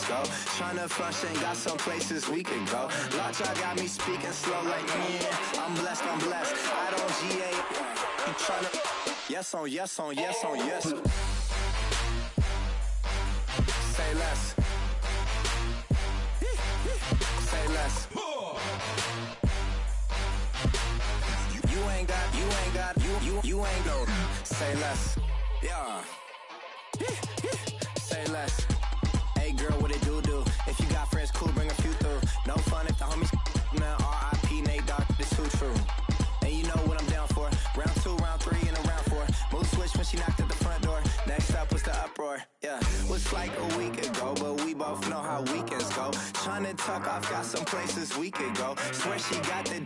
go. Tryna function, got some places we could go. Lockjaw got me speaking slow like, yeah, I'm blessed, I don't GA. You tryna, yes on yes on yes on yes. Say less. Say less. You ain't go. Say less. Yeah. Say less. Hey girl, what it do? If you got friends, cool, bring a few through. No fun if the homies now R.I.P. Nate Dogg, this too true. And you know what I'm down for. Round 2, round 3, and a round 4. Mood switch when she knocked at the front door. Next up was the uproar. Yeah, was like a week ago, but we both know how weekends go. Tryna tuck off, got some places we could go. Swear she got the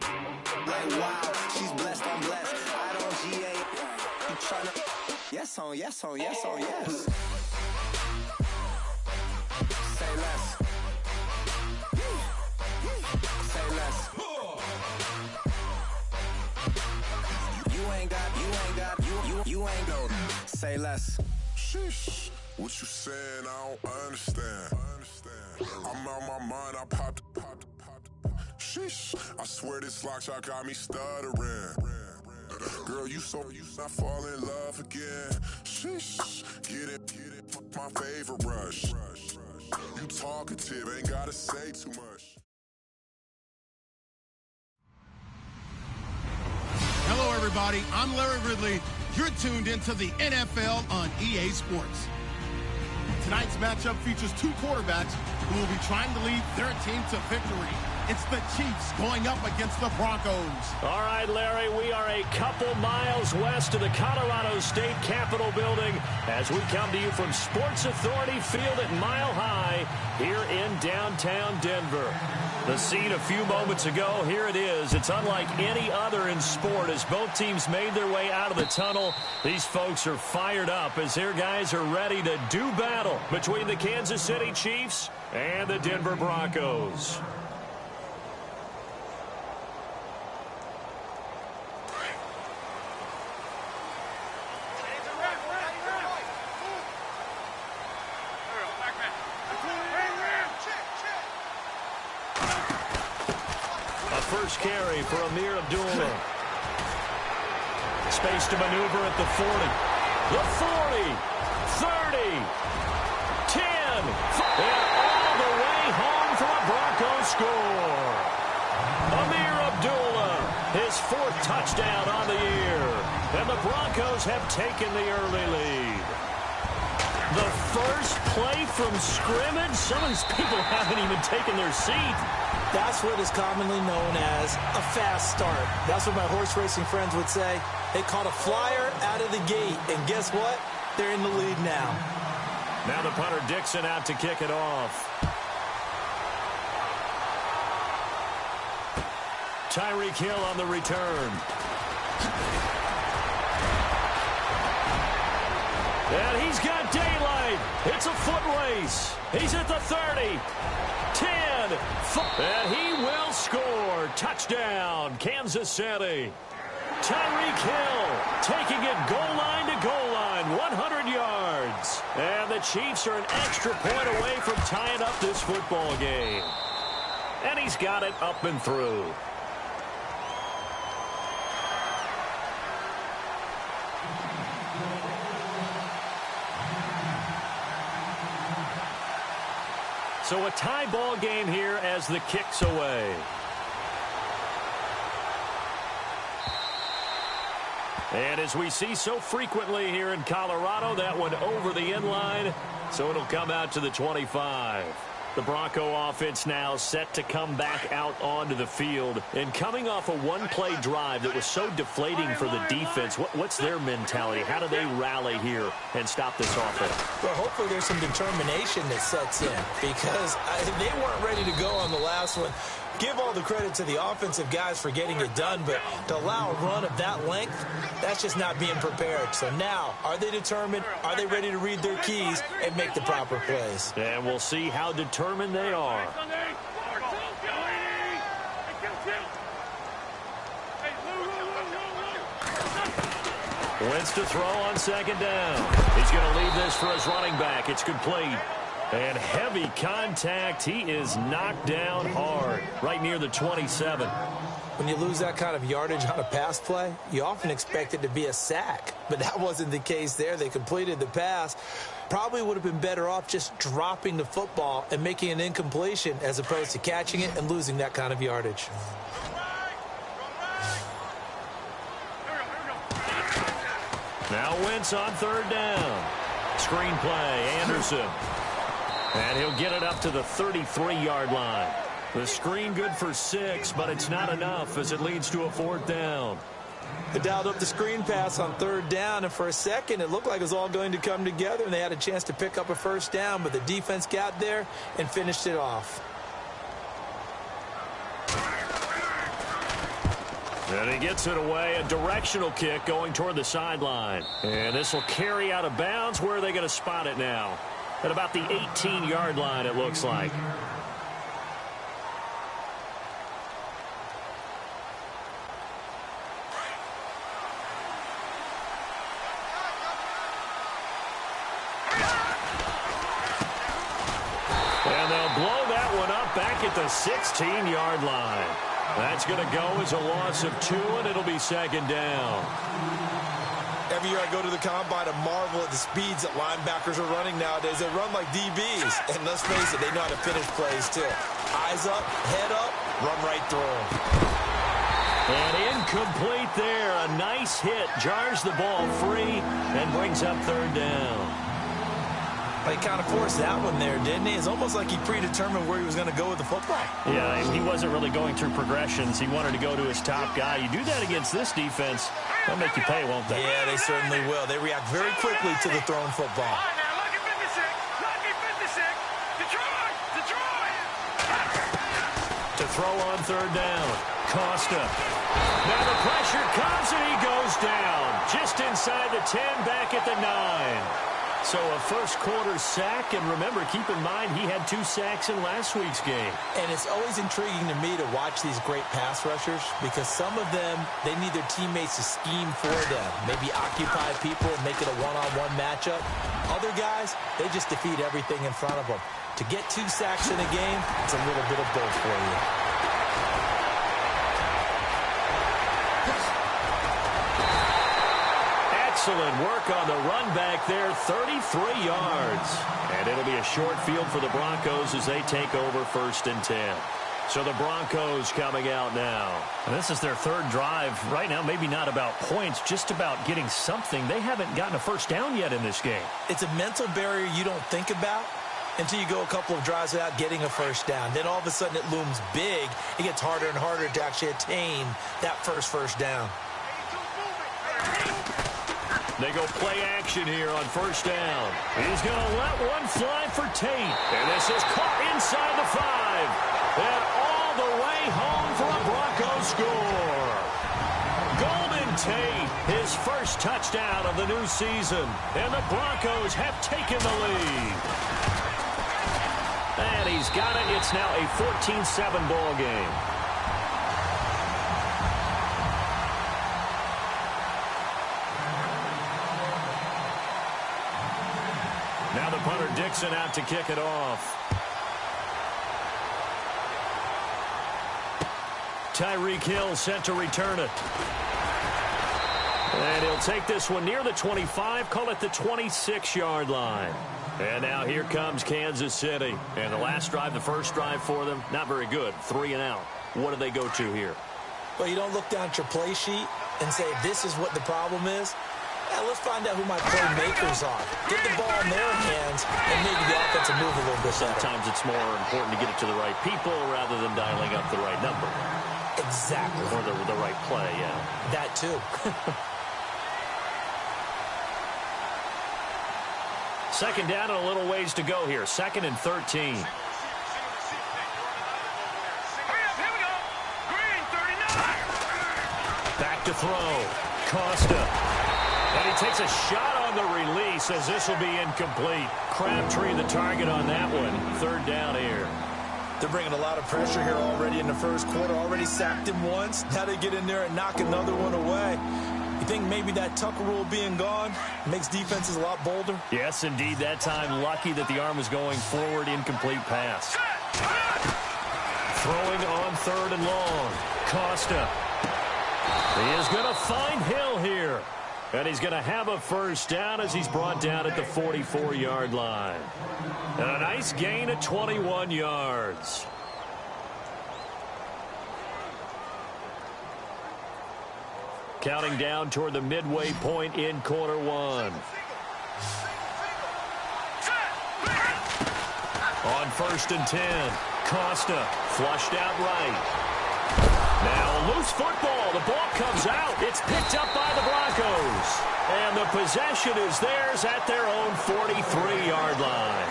like wow, she's blessed, I'm blessed. I don't GA. You tryna yes on yes on yes on yes. Say less. Say less. You ain't go. Say less. Sheesh, what you saying? I don't understand. I'm out my mind. I popped. Sheesh, I swear this lockjaw got me stuttering. Girl, you not fall in love again. Sheesh, get it, my favorite rush. You talkative, ain't gotta say too much. Hello, everybody. I'm Larry Ridley. You're tuned into the NFL on EA Sports. Tonight's matchup features two quarterbacks who will be trying to lead their team to victory. It's the Chiefs going up against the Broncos. All right, Larry, we are a couple miles west of the Colorado State Capitol building as we come to you from Sports Authority Field at Mile High here in downtown Denver. The scene a few moments ago, here it is. It's unlike any other in sport as both teams made their way out of the tunnel. These folks are fired up as their guys are ready to do battle between the Kansas City Chiefs and the Denver Broncos. First carry for Amir Abdullah. Space to maneuver at the 40. The 40. 30. 10. And all the way home for a Broncos score. Amir Abdullah, his 4th touchdown on the year. And the Broncos have taken the early lead. The first play from scrimmage. Some of these people haven't even taken their seat. That's what is commonly known as a fast start. That's what my horse racing friends would say. They caught a flyer out of the gate, and guess what? They're in the lead now. Now the punter Dixon out to kick it off. Tyreek Hill on the return. And he's got daylight. It's a foot race. He's at the 30. 10. And he will score. Touchdown, Kansas City. Tyreek Hill taking it goal line to goal line, 100 yards. And the Chiefs are an extra point away from tying up this football game. And he's got it up and through. So a tie ball game here as the kick's away. And as we see so frequently here in Colorado, that one over the end line, so it'll come out to the 25. The Bronco offense now set to come back out onto the field. And coming off a one-play drive that was so deflating for the defense, what's their mentality? How do they rally here and stop this offense? Well, hopefully there's some determination that sets in because they weren't ready to go on the last one. Give all the credit to the offensive guys for getting it done, but to allow a run of that length, that's just not being prepared. So now, are they determined? Are they ready to read their keys and make the proper plays? And we'll see how determined they are. Wentz to throw on second down. He's going to leave this for his running back. It's complete. And heavy contact. He is knocked down hard, right near the 27. When you lose that kind of yardage on a pass play, you often expect it to be a sack. But that wasn't the case there. They completed the pass. Probably would have been better off just dropping the football and making an incompletion as opposed to catching it and losing that kind of yardage. Now Wentz on third down. Screen play, Anderson. And he'll get it up to the 33-yard line. The screen good for 6, but it's not enough as it leads to a 4th down. They dialed up the screen pass on third down, and for a second it looked like it was all going to come together, and they had a chance to pick up a first down, but the defense got there and finished it off. And he gets it away, a directional kick going toward the sideline. And this will carry out of bounds. Where are they going to spot it now? At about the 18-yard line, it looks like. And they'll blow that one up back at the 16-yard line. That's going to go as a loss of 2, and it'll be 2nd down. Every year I go to the combine and marvel at the speeds that linebackers are running nowadays. They run like DBs. And let's face it, they know how to finish plays too. Eyes up, head up, run right through them. And incomplete there. A nice hit. Jars the ball free and brings up 3rd down. He kind of forced that one there, didn't he? It's almost like he predetermined where he was going to go with the football. Yeah, he wasn't really going through progressions. He wanted to go to his top guy. You do that against this defense, they'll make you pay, won't they? Yeah, they certainly will. They react very quickly to the thrown football. To throw on 3rd down, Costa. Now the pressure comes and he goes down. Just inside the 10, back at the 9. So a first-quarter sack, and remember, keep in mind, he had 2 sacks in last week's game. And it's always intriguing to me to watch these great pass rushers because some of them, they need their teammates to scheme for them, maybe occupy people and make it a one-on-one matchup. Other guys, they just defeat everything in front of them. To get 2 sacks in a game, it's a little bit of both for you. Excellent work on the run back there, 33 yards. And it'll be a short field for the Broncos as they take over 1st and 10. So the Broncos coming out now. And this is their 3rd drive. Right now, maybe not about points, just about getting something. They haven't gotten a first down yet in this game. It's a mental barrier you don't think about until you go a couple of drives without getting a first down. Then all of a sudden it looms big. It gets harder and harder to actually attain that first down. They go play action here on 1st down. He's going to let one fly for Tate. And this is caught inside the 5. And all the way home for a Broncos score. Golden Tate, his first touchdown of the new season. And the Broncos have taken the lead. And he's got it. It's now a 14-7 ball game. Now the punter Dixon out to kick it off. Tyreek Hill set to return it. And he'll take this one near the 25, call it the 26-yard line. And now here comes Kansas City. And the last drive, the first drive for them, not very good. 3 and out. What do they go to here? Well, you don't look down at your play sheet and say, this is what the problem is. Yeah, let's find out who my playmakers are. Get the ball in their hands and maybe the offense will move a little bit better. Sometimes it's more important to get it to the right people rather than dialing up the right number. Exactly. Or the right play, yeah. That too. Second down and a little ways to go here. 2nd and 13. Back to throw. Costa. And he takes a shot on the release as this will be incomplete. Crabtree the target on that one. 3rd down here. They're bringing a lot of pressure here already in the first quarter. Already sacked him once. Now they get in there and knock another one away. You think maybe that Tucker rule being gone makes defenses a lot bolder? Yes, indeed. That time, lucky that the arm was going forward, incomplete pass. Throwing on 3rd and long. Costa. He is going to find Hill here. And he's going to have a first down as he's brought down at the 44-yard line. And a nice gain of 21 yards. Counting down toward the midway point in quarter 1. On 1st and 10, Costa flushed out right. Now loose football. The ball comes out. It's picked up by the Broncos. And the possession is theirs at their own 43-yard line.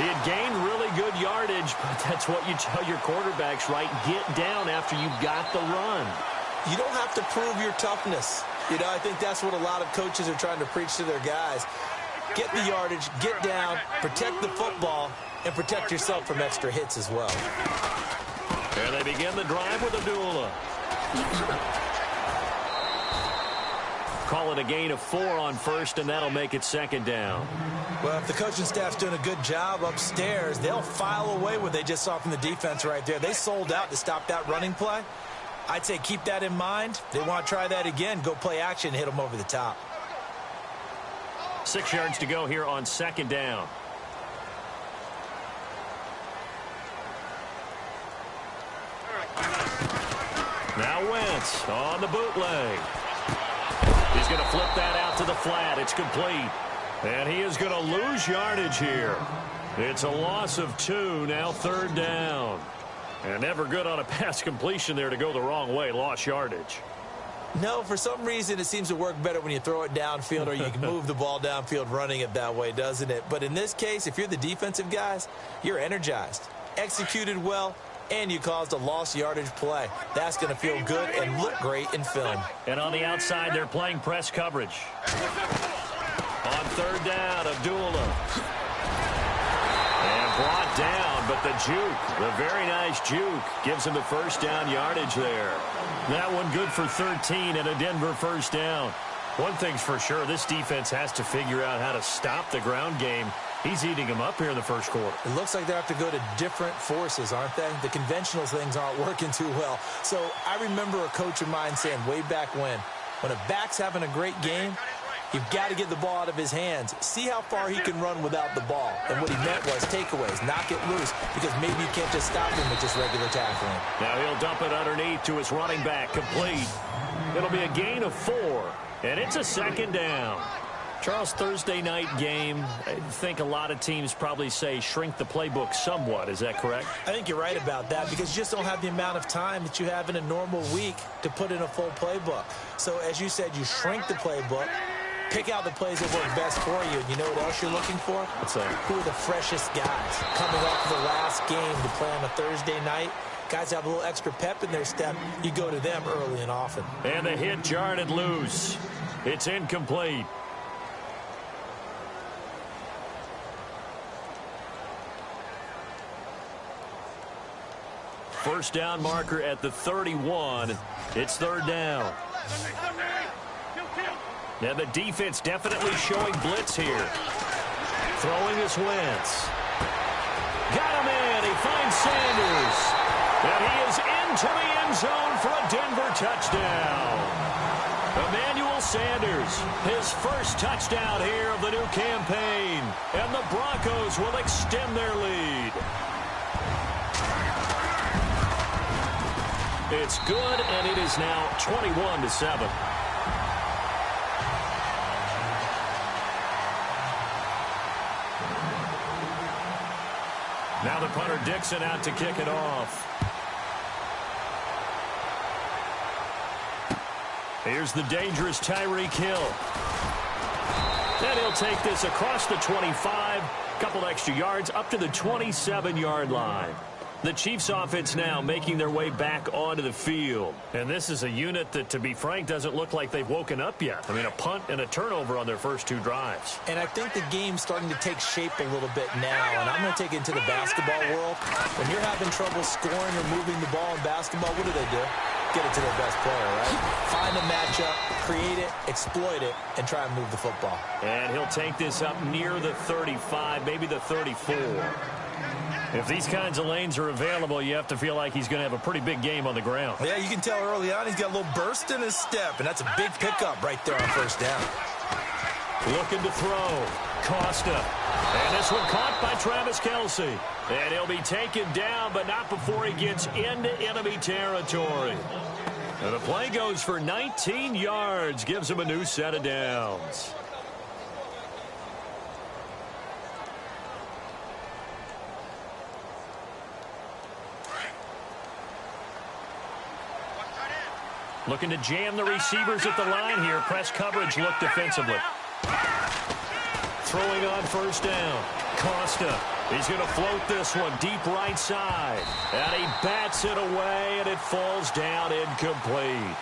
He had gained really good yardage, but that's what you tell your quarterbacks, right? Get down after you've got the run. You don't have to prove your toughness. You know, I think that's what a lot of coaches are trying to preach to their guys. Get the yardage, get down, protect the football, and protect yourself from extra hits as well. And they begin the drive with Abdullah. Call it a gain of 4 on 1st, and that'll make it 2nd down. Well, if the coaching staff's doing a good job upstairs, they'll file away what they just saw from the defense right there. They sold out to stop that running play. I'd say keep that in mind. They want to try that again. Go play action, hit them over the top. 6 yards to go here on 2nd down. Now Wentz on the bootleg. He's going to flip that out to the flat. It's complete. And he is going to lose yardage here. It's a loss of 2, now 3rd down. And never good on a pass completion there to go the wrong way. Lost yardage. No, for some reason it seems to work better when you throw it downfield or you can move the ball downfield running it that way, doesn't it? But in this case, if you're the defensive guys, you're energized, executed well, and you caused a lost yardage play. That's going to feel good and look great in film. And on the outside, they're playing press coverage. On 3rd down, Abdullah. And brought down, but the juke, the very nice juke, gives him the first down yardage there. That one good for 13 and a Denver first down. One thing's for sure, this defense has to figure out how to stop the ground game. He's eating them up here in the first quarter. It looks like they have to go to different forces, aren't they? The conventional things aren't working too well. So I remember a coach of mine saying way back when a back's having a great game, you've got to get the ball out of his hands. See how far he can run without the ball. And what he meant was takeaways, knock it loose, because maybe you can't just stop him with just regular tackling. Now he'll dump it underneath to his running back, complete. It'll be a gain of 4, and it's a 2nd down. Charles, Thursday night game, I think a lot of teams probably say shrink the playbook somewhat. Is that correct? I think you're right about that because you just don't have the amount of time that you have in a normal week to put in a full playbook. So as you said, you shrink the playbook, pick out the plays that work best for you. And you know what else you're looking for? What's that? Who are the freshest guys coming off of the last game to play on a Thursday night? Guys have a little extra pep in their step. You go to them early and often. And the hit jarred loose. It's incomplete. First down marker at the 31. It's 3rd down. Now the defense definitely showing blitz here. Throwing is Wentz. Got him in. He finds Sanders. And he is into the end zone for a Denver touchdown. Emmanuel Sanders, his first touchdown here of the new campaign. And the Broncos will extend their lead. It's good, and it is now 21-7. Now the punter Dixon out to kick it off. Here's the dangerous Tyreek Hill. And he'll take this across the 25, couple extra yards up to the 27-yard line. The Chiefs offense now making their way back onto the field. And this is a unit that, to be frank, doesn't look like they've woken up yet. I mean, a punt and a turnover on their first 2 drives. And I think the game's starting to take shape a little bit now. And I'm going to take it into the basketball world. When you're having trouble scoring or moving the ball in basketball, what do? get it to their best player, right? Find a matchup, create it, exploit it, and try and move the football. And he'll take this up near the 35, maybe the 34. If these kinds of lanes are available, you have to feel like he's going to have a pretty big game on the ground. Yeah, you can tell early on he's got a little burst in his step, and that's a big pickup right there on first down. Looking to throw. Costa. And this one caught by Travis Kelce. And he'll be taken down, but not before he gets into enemy territory. And the play goes for 19 yards, gives him a new set of downs. Looking to jam the receivers at the line here. Press coverage look defensively. Throwing on first down. Costa. He's going to float this one deep right side. And he bats it away, and it falls down incomplete.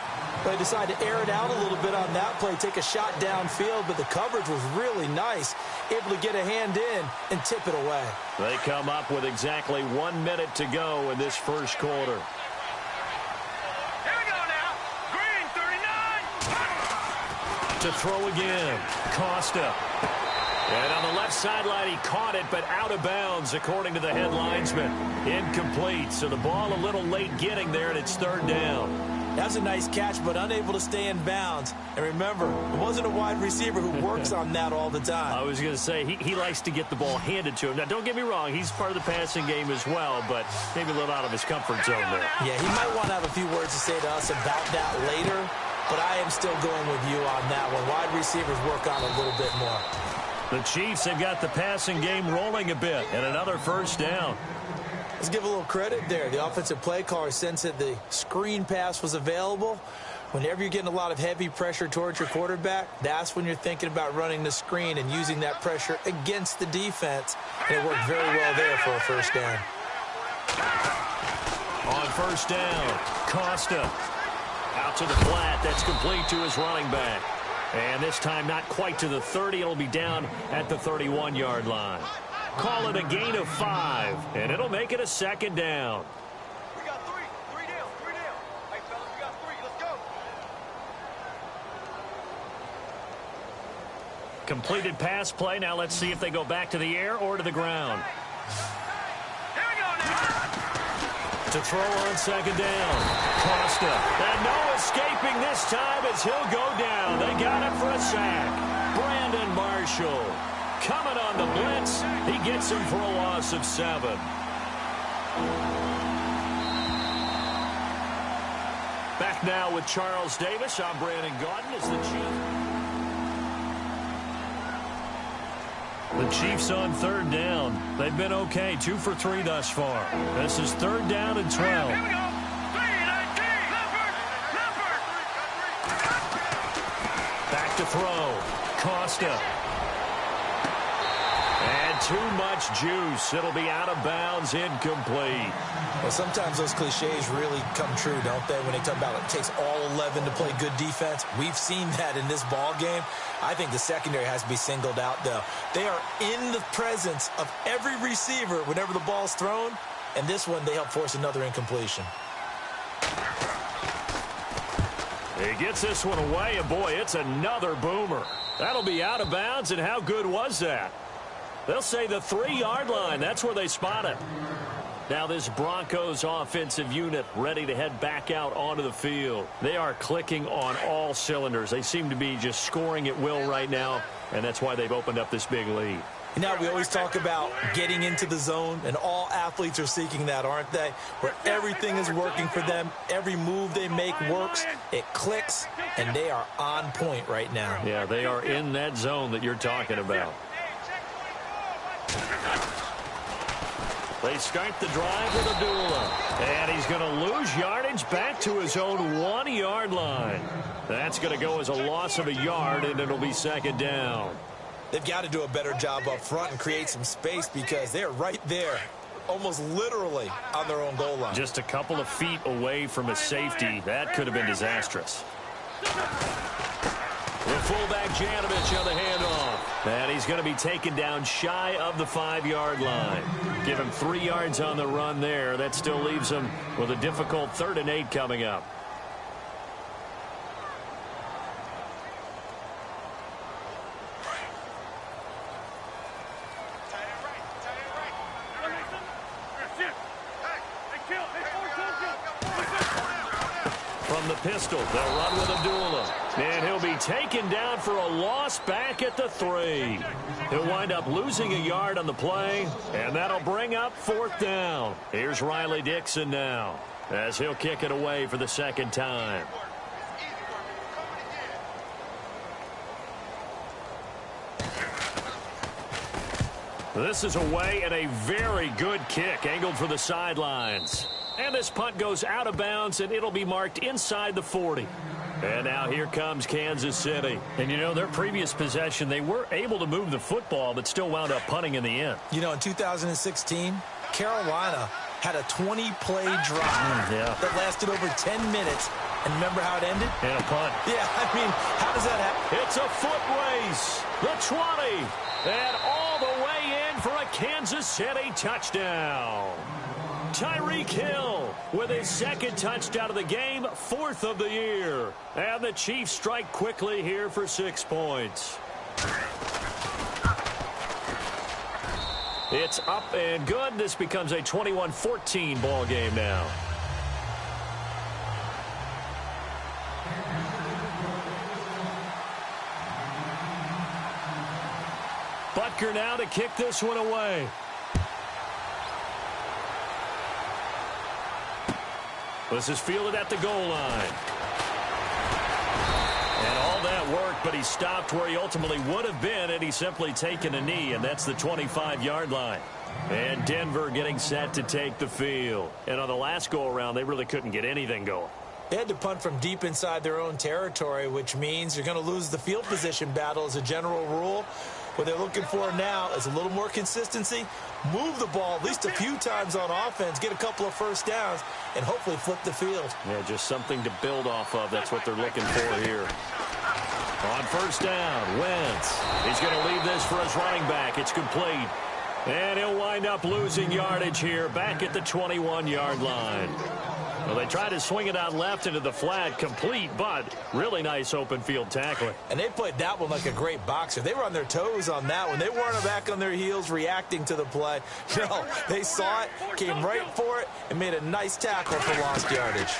They decided to air it out a little bit on that play, take a shot downfield, but the coverage was really nice. Able to get a hand in and tip it away. They come up with exactly 1 minute to go in this first quarter. To throw again. Costa. And on the left sideline, he caught it, but out of bounds, according to the head linesman. Incomplete. So the ball a little late getting there, and it's third down. That's a nice catch, but unable to stay in bounds. And remember, it wasn't a wide receiver who works on that all the time. I was going to say, he likes to get the ball handed to him. Now, don't get me wrong, he's part of the passing game as well, but maybe a little out of his comfort zone there. Yeah, he might want to have a few words to say to us about that later, but I am still going with you on that one. Wide receivers work on a little bit more. The Chiefs have got the passing game rolling a bit, and another first down. Let's give a little credit there. The offensive play caller sensed that the screen pass was available. Whenever you're getting a lot of heavy pressure towards your quarterback, that's when you're thinking about running the screen and using that pressure against the defense. And it worked very well there for a first down. On first down, Costa. Out to the flat. That's complete to his running back. And this time not quite to the 30. It'll be down at the 31-yard line. Call it a gain of 5, and it'll make it a second down. We got three down. Hey, fellas, we got 3. Let's go. Completed pass play. Now let's see if they go back to the air or to the ground. Here we go now. To throw on second down. Costa. And no escaping this time as he'll go down. They got him for a sack. Brandon Marshall. Coming on the blitz, he gets him for a loss of 7. Back now with Charles Davis. I'm Brandon Gaudin as the Chiefs on third down. They've been okay, 2 for 3 thus far. This is third down and 12. Here we go. 3-19. Back to throw. Costa. And too much juice. It'll be out of bounds, incomplete. Well, sometimes those cliches really come true, don't they? When they talk about it takes all 11 to play good defense. We've seen that in this ball game. I think the secondary has to be singled out, though. They are in the presence of every receiver whenever the ball's thrown. And this one, they help force another incompletion. He gets this one away, and boy, it's another boomer. That'll be out of bounds, and how good was that? They'll say the 3-yard line. That's where they spot it. Now this Broncos offensive unit ready to head back out onto the field. They are clicking on all cylinders. They seem to be just scoring at will right now, and that's why they've opened up this big lead. Now, we always talk about getting into the zone, and all athletes are seeking that, aren't they? Where everything is working for them. Every move they make works. It clicks, and they are on point right now. Yeah, they are in that zone that you're talking about. They start the drive with Abdullah. And he's going to lose yardage back to his own 1-yard line. That's going to go as a loss of a yard, and it'll be second down. They've got to do a better job up front and create some space because they're right there, almost literally on their own goal line. Just a couple of feet away from a safety. That could have been disastrous. The fullback Janovich on the handoff. And he's going to be taken down shy of the 5-yard line. Give him 3 yards on the run there. That still leaves him with a difficult 3rd and 8 coming up. from the pistol. They'll run with Abdullah. And he'll be taken down for a loss back at the 3. He'll wind up losing a yard on the play, and that'll bring up 4th down. Here's Riley Dixon now, as he'll kick it away for the second time. This is away and a very good kick, angled for the sidelines. And this punt goes out of bounds, and it'll be marked inside the 40. And now here comes Kansas City. And, you know, their previous possession, they were able to move the football, but still wound up punting in the end. You know, in 2016, Carolina had a 20-play drive that lasted over 10 minutes. And remember how it ended? And a punt. Yeah, I mean, how does that happen? It's a foot race. The 20. And all the way in for a Kansas City touchdown. Tyreek Hill with his second touchdown of the game, 4th of the year. And the Chiefs strike quickly here for 6 points. It's up and good. This becomes a 21-14 ball game now. Butker now to kick this one away. This is fielded at the goal line. And all that work, but he stopped where he ultimately would have been had he simply taken a knee, and that's the 25-yard line. And Denver getting set to take the field. And on the last go-around, they really couldn't get anything going. They had to punt from deep inside their own territory, which means you're going to lose the field position battle as a general rule. What they're looking for now is a little more consistency, move the ball at least a few times on offense, get a couple of first downs, and hopefully flip the field. Yeah, just something to build off of. That's what they're looking for here. On first down, Wentz. He's going to leave this for his running back. It's complete. And he'll wind up losing yardage here back at the 21-yard line. Well, they tried to swing it out left into the flat, complete, but really nice open field tackling. And they played that one like a great boxer. They were on their toes on that one. They weren't back on their heels reacting to the play. No, they saw it, came right for it, and made a nice tackle for lost yardage.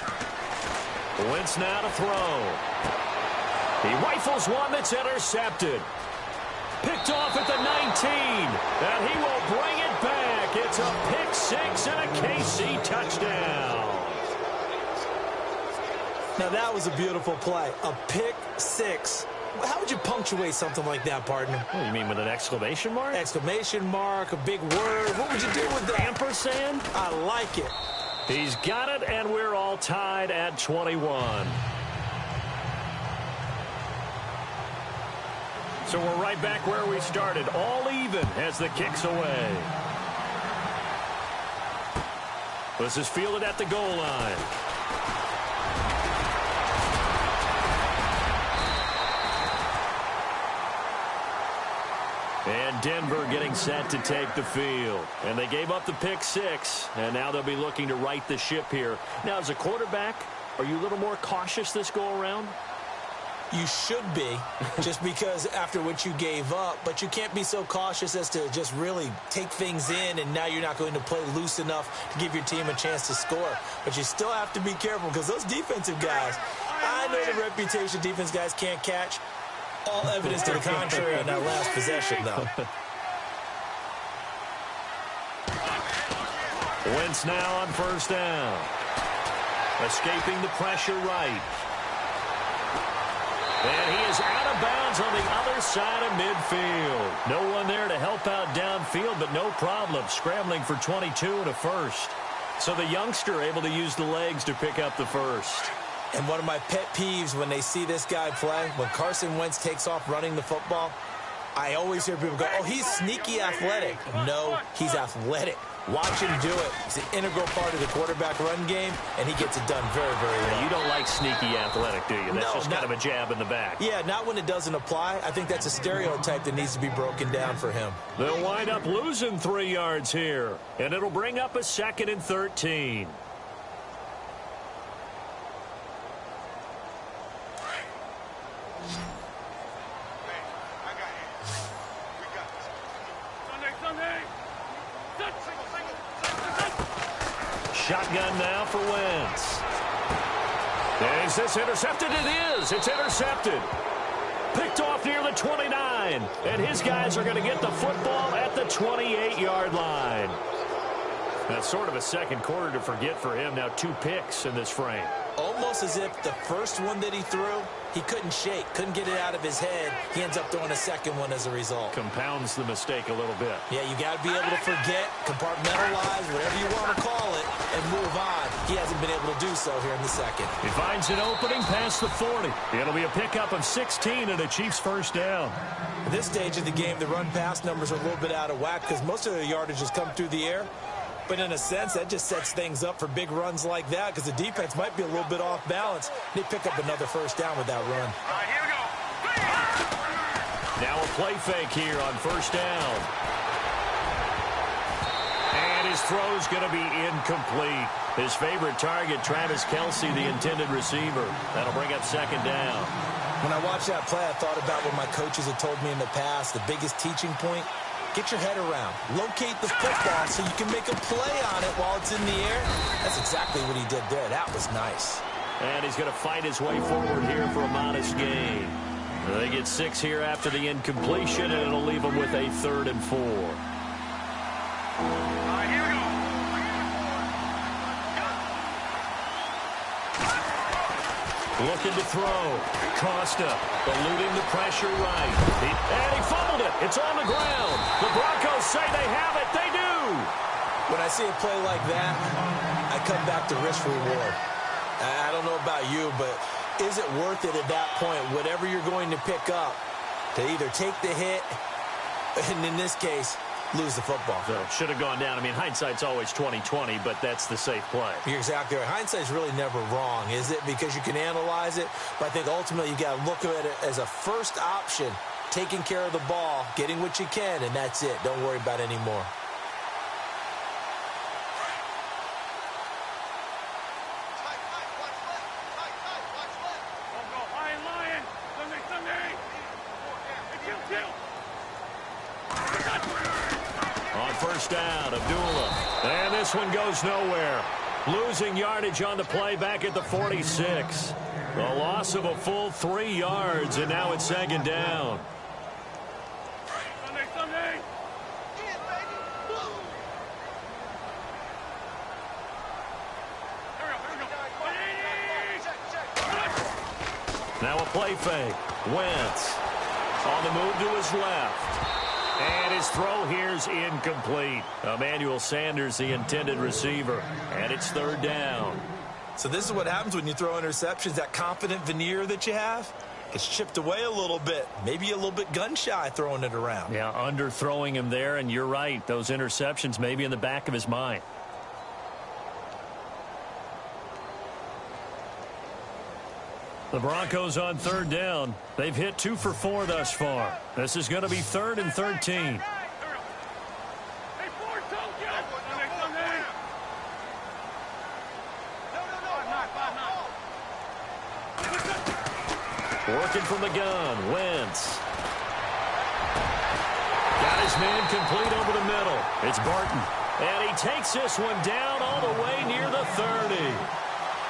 Wentz now to throw. He rifles one that's intercepted. Picked off at the 19, and he will bring it back. It's a pick six and a KC touchdown. Now, that was a beautiful play. A pick six. How would you punctuate something like that, partner? What do you mean, with an exclamation mark? Exclamation mark, a big word. What would you do with that? Ampersand? I like it. He's got it, and we're all tied at 21. So we're right back where we started, all even as the kick's away. This is fielded at the goal line. And Denver getting set to take the field. And they gave up the pick six, and now they'll be looking to right the ship here. Now, as a quarterback, are you a little more cautious this go-around? You should be, just because after what you gave up, but you can't be so cautious as to just really take things in, and now you're not going to play loose enough to give your team a chance to score. But you still have to be careful, because those defensive guys, I know the reputation defense guys can't catch. All evidence to the contrary on that last possession, though. Wentz now on first down. Escaping the pressure right. And he is out of bounds on the other side of midfield. No one there to help out downfield, but no problem. Scrambling for 22 and a first. So the youngster able to use the legs to pick up the first. And one of my pet peeves when they see this guy play, when Carson Wentz takes off running the football, I always hear people go, oh, he's sneaky athletic. No, he's athletic. Watch him do it. It's an integral part of the quarterback run game, and he gets it done very, very well. You don't like sneaky athletic, do you? That's just kind of a jab in the back. Yeah, not when it doesn't apply. I think that's a stereotype that needs to be broken down for him. They'll wind up losing 3 yards here, and it'll bring up a 2nd and 13. Shotgun now for Wentz. Is this intercepted? It is. It's intercepted. Picked off near the 29. And his guys are going to get the football at the 28-yard line. That's sort of a second quarter to forget for him. Now 2 picks in this frame. Almost as if the first one that he threw, he couldn't shake, couldn't get it out of his head. He ends up throwing a second one as a result. Compounds the mistake a little bit. Yeah, you got to be able to forget, compartmentalize, whatever you want to call it, and move on. He hasn't been able to do so here in the second. He finds an opening past the 40. It'll be a pickup of 16 and a Chiefs first down. At this stage of the game, the run-pass numbers are a little bit out of whack because most of the yardage has come through the air. But in a sense, that just sets things up for big runs like that because the defense might be a little bit off balance. They pick up another first down with that run. All right, here we go. Now a play fake here on first down. And his throw's going to be incomplete. His favorite target, Travis Kelce, the intended receiver. That'll bring up second down. When I watched that play, I thought about what my coaches had told me in the past. The biggest teaching point, get your head around. Locate the football so you can make a play on it while it's in the air. That's exactly what he did there. That was nice. And he's going to fight his way forward here for a modest gain. They get 6 here after the incompletion, and it'll leave them with a 3rd and 4. All right, here we go. Looking to throw. Costa eluding the pressure right. And he fumbled it. It's on the ground. The Broncos say they have it. They do. When I see a play like that, I come back to risk-reward. I don't know about you, but is it worth it at that point, whatever you're going to pick up, to either take the hit, and in this case, lose the football? So should have gone down. I mean, hindsight's always 20/20, but that's the safe play. You're exactly right. Hindsight's really never wrong, is it? Because you can analyze it, but I think ultimately you got to look at it as a first option, taking care of the ball, getting what you can, and that's it. Don't worry about any more. First down, Abdullah. And this one goes nowhere. Losing yardage on the play back at the 46. A loss of a full 3 yards, and now it's second down. Sunday. Now a play fake. Wentz on the move to his left. And his throw here's incomplete. Emmanuel Sanders, the intended receiver. And it's third down. So this is what happens when you throw interceptions. That confident veneer that you have gets chipped away a little bit. Maybe a little bit gun-shy throwing it around. Yeah, underthrowing him there, and you're right. Those interceptions may be in the back of his mind. The Broncos on third down. They've hit 2 for 4 thus far. This is going to be 3rd and 13. Working from the gun, Wentz. Got his man complete over the middle. It's Barton. And he takes this one down all the way near the 30.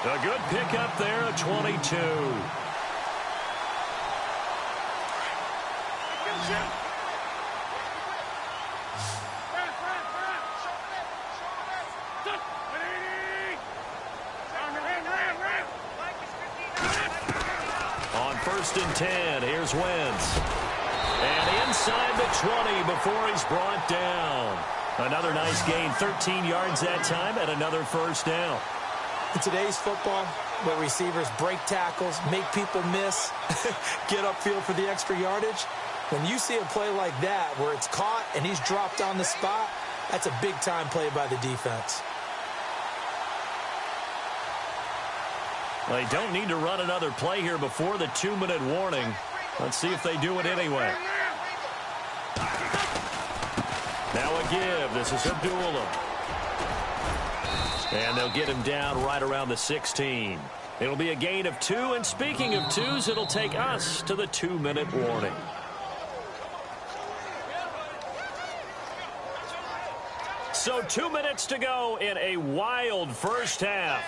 A good pickup there at 22. On 1st and 10, here's Wentz. And inside the 20 before he's brought down. Another nice gain, 13 yards that time, and another first down. In today's football, where receivers break tackles, make people miss, get upfield for the extra yardage, when you see a play like that where it's caught and he's dropped on the spot, that's a big-time play by the defense. They don't need to run another play here before the 2-minute warning. Let's see if they do it anyway. Now a give. This is Abdullah. And they'll get him down right around the 16. It'll be a gain of 2, and speaking of 2s, it'll take us to the 2-minute warning. So 2 minutes to go in a wild first half.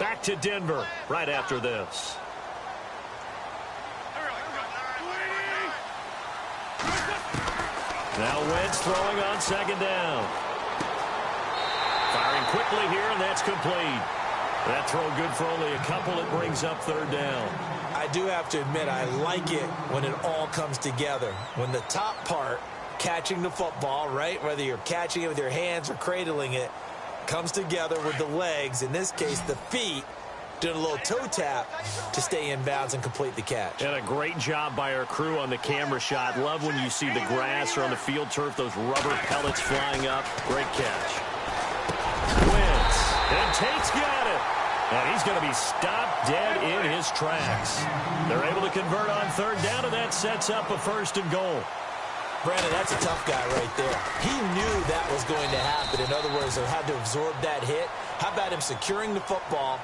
Back to Denver right after this. Now Wentz throwing on second down. Firing quickly here, and that's complete. That throw good for only a couple. It brings up third down. I do have to admit, I like it when it all comes together. When the top part, catching the football, right, whether you're catching it with your hands or cradling it, comes together with the legs, in this case the feet, doing a little toe tap to stay in bounds and complete the catch. And a great job by our crew on the camera shot. Love when you see the grass or on the field turf, those rubber pellets flying up. Great catch. Wentz, and Tate's got it. And he's going to be stopped dead in his tracks. They're able to convert on third down, and that sets up a 1st and goal. Brandon, that's a tough guy right there. He knew that was going to happen. In other words, he had to absorb that hit. How about him securing the football,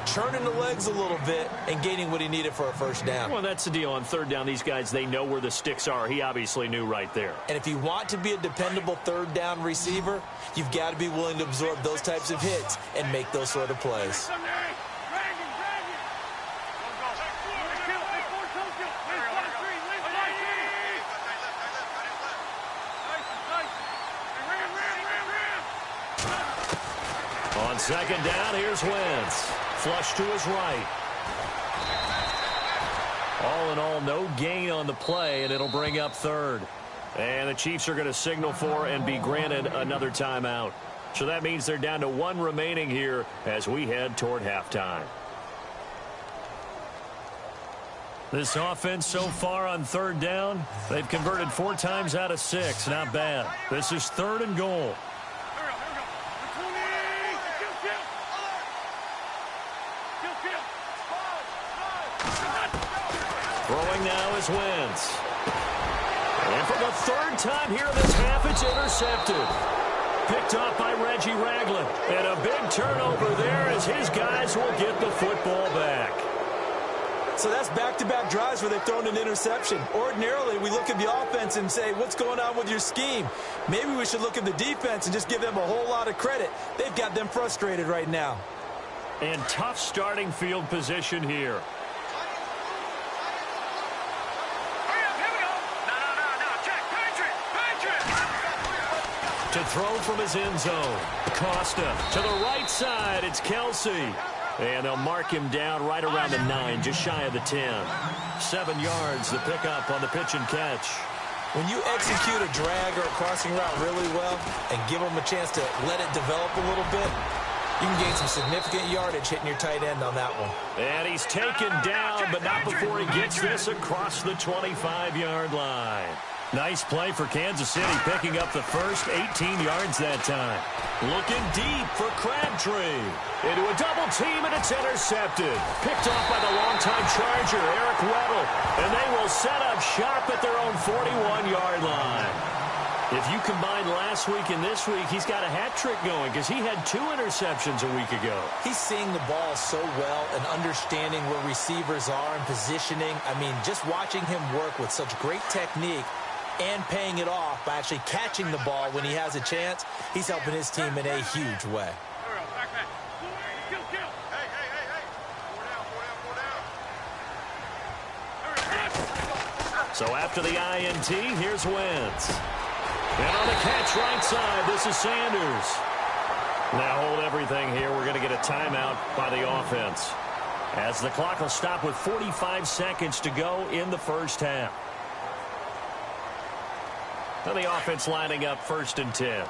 turning the legs a little bit, and gaining what he needed for a 1st down? Well, that's the deal. On third down, these guys, they know where the sticks are. He obviously knew right there. And if you want to be a dependable 3rd down receiver, you've got to be willing to absorb those types of hits and make those sort of plays. On second down, here's Wentz. Flush to his right. All in all, no gain on the play, and it'll bring up third. And the Chiefs are going to signal for and be granted another timeout. So that means they're down to 1 remaining here as we head toward halftime. This offense so far on third down, they've converted 4 times out of 6. Not bad. This is 3rd and goal. Throwing now is Wentz. And for the 3rd time here this half, it's intercepted. Picked off by Reggie Ragland. And a big turnover there as his guys will get the football back. So that's back-to-back drives where they've thrown an interception. Ordinarily, we look at the offense and say, what's going on with your scheme? Maybe we should look at the defense and just give them a whole lot of credit. They've got them frustrated right now. And tough starting field position here. To throw from his end zone. Costa to the right side. It's Kelsey. And they'll mark him down right around the 9, just shy of the 10. 7 yards, the pickup on the pitch and catch. When you execute a drag or a crossing route really well and give them a chance to let it develop a little bit, you can gain some significant yardage hitting your tight end on that one. And he's taken down, but not before he gets this across the 25-yard line. Nice play for Kansas City, picking up the first 18 yards that time. Looking deep for Crabtree. Into a double team, and it's intercepted. Picked off by the longtime Charger, Eric Weddle. And they will set up shop at their own 41-yard line. If you combine last week and this week, he's got a hat trick going because he had 2 interceptions a week ago. He's seeing the ball so well and understanding where receivers are and positioning. I mean, just watching him work with such great technique and paying it off by actually catching the ball when he has a chance, he's helping his team in a huge way. So after the INT, here's Wentz. And on the catch right side, this is Sanders. Now hold everything here. We're going to get a timeout by the offense, as the clock will stop with 45 seconds to go in the first half. And the offense lining up 1st and 10.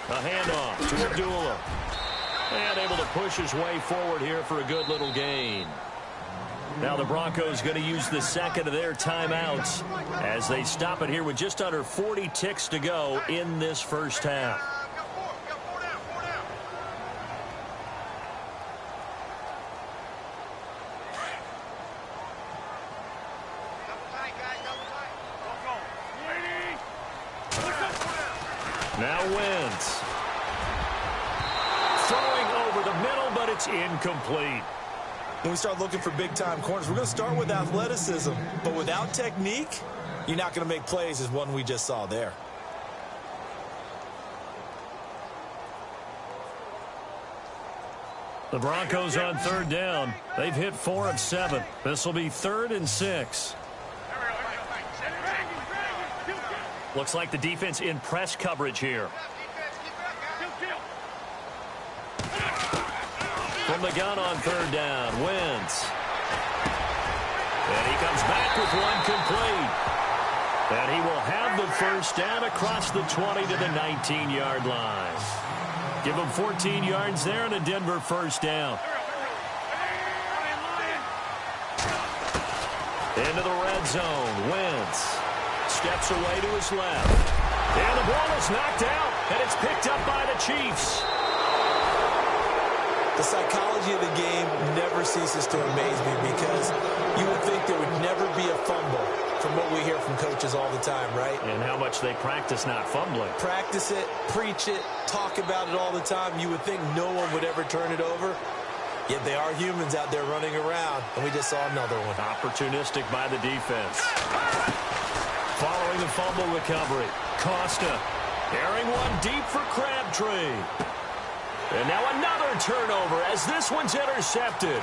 A handoff to Abdullah. And able to push his way forward here for a good little gain. Now the Broncos going to use the 2nd of their timeouts as they stop it here with just under 40 ticks to go in this first half. Now Wentz. Throwing over the middle, but it's incomplete. when we start looking for big-time corners, we're going to start with athleticism. But without technique, you're not going to make plays as one we just saw there. The Broncos on third down. They've hit 4 of 7. This will be 3rd and 6. Looks like the defense in press coverage here. From the gun on third down, Wentz. And he comes back with one complete. And he will have the first down across the 20 to the 19-yard line. Give him 14 yards there and a Denver first down. Into the red zone, Wentz steps away to his left. And the ball is knocked out, and it's picked up by the Chiefs. The psychology of the game never ceases to amaze me because you would think there would never be a fumble from what we hear from coaches all the time, right? And how much they practice not fumbling. Practice it, preach it, talk about it all the time. You would think no one would ever turn it over. Yet they are humans out there running around, and we just saw another one. Opportunistic by the defense. Following the fumble recovery, Costa airing one deep for Crabtree. And now another turnover as this one's intercepted.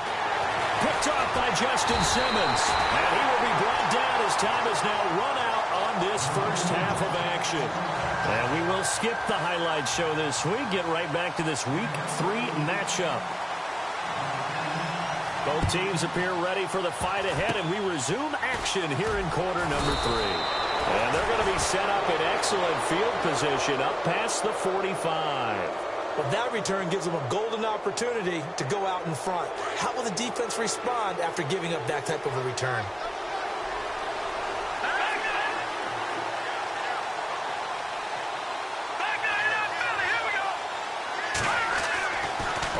Picked off by Justin Simmons. And he will be brought down as time is now run out on this first half of action. And we will skip the highlight show this week. Get right back to this Week 3 matchup. Both teams appear ready for the fight ahead, and we resume action here in quarter number 3. And they're going to be set up in excellent field position up past the 45. Well, that return gives them a golden opportunity to go out in front. How will the defense respond after giving up that type of a return?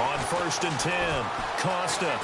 On 1st and 10, Costa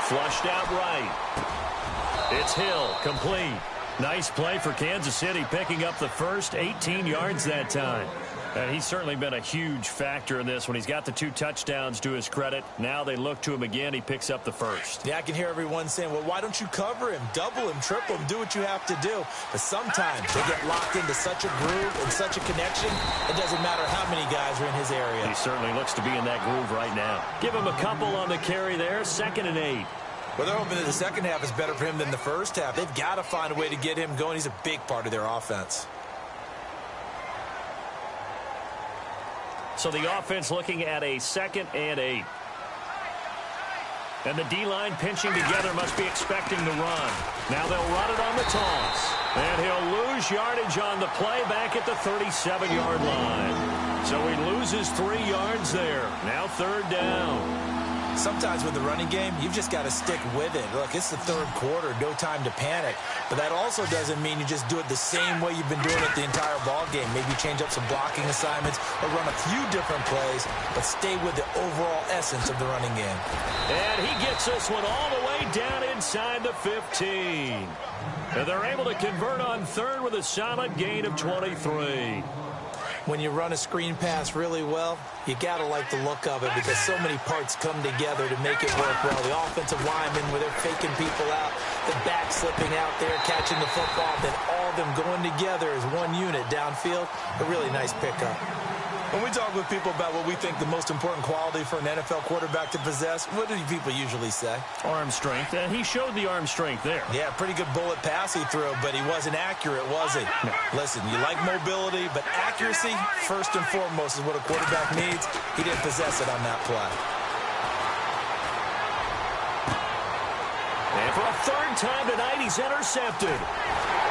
flushed out right. It's Hill, complete. Nice play for Kansas City, picking up the first 18 yards that time. And he's certainly been a huge factor in this when he's got the 2 touchdowns to his credit. Now they look to him again. He picks up the first. Yeah, I can hear everyone saying, well, why don't you cover him, double him, triple him, do what you have to do. But sometimes they get locked into such a groove and such a connection, it doesn't matter how many guys are in his area. He certainly looks to be in that groove right now. Give him a couple on the carry there, 2nd and 8. Well, they're hoping that the second half is better for him than the first half. They've got to find a way to get him going. He's a big part of their offense. So the offense looking at a 2nd and 8. And the D-line pinching together must be expecting the run. Now they'll run it on the toss. And he'll lose yardage on the play back at the 37-yard line. So he loses 3 yards there. Now 3rd down. Sometimes with the running game, you've just got to stick with it. Look, it's the 3rd quarter, no time to panic. But that also doesn't mean you just do it the same way you've been doing it the entire ball game. Maybe change up some blocking assignments or run a few different plays, but stay with the overall essence of the running game. And he gets this one all the way down inside the 15. And they're able to convert on 3rd with a solid gain of 23. When you run a screen pass really well, you got to like the look of it because so many parts come together to make it work well. The offensive linemen, where they're faking people out, the back slipping out there, catching the football, then all of them going together as one unit downfield. A really nice pickup. When we talk with people about what we think the most important quality for an NFL quarterback to possess, what do people usually say? Arm strength, and he showed the arm strength there. Yeah, pretty good bullet pass he threw, but he wasn't accurate, was he? No. Listen, you like mobility, but accuracy, first and foremost, is what a quarterback needs. He didn't possess it on that play. And for a 3rd time tonight, he's intercepted.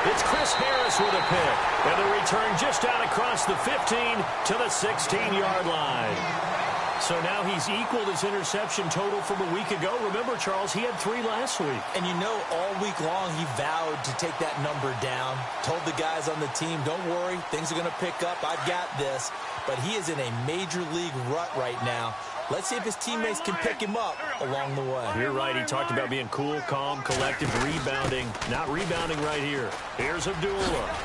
It's Chris Harris with a pick. And the return just out across the 15 to the 16-yard line. So now he's equaled his interception total from a week ago. Remember, Charles, he had 3 last week. And you know, all week long he vowed to take that number down. Told the guys on the team, don't worry, things are going to pick up. I've got this. But he is in a major league rut right now. Let's see if his teammates can pick him up along the way. You're right. He talked about being cool, calm, collective, rebounding. Not rebounding right here. Here's Abdullah.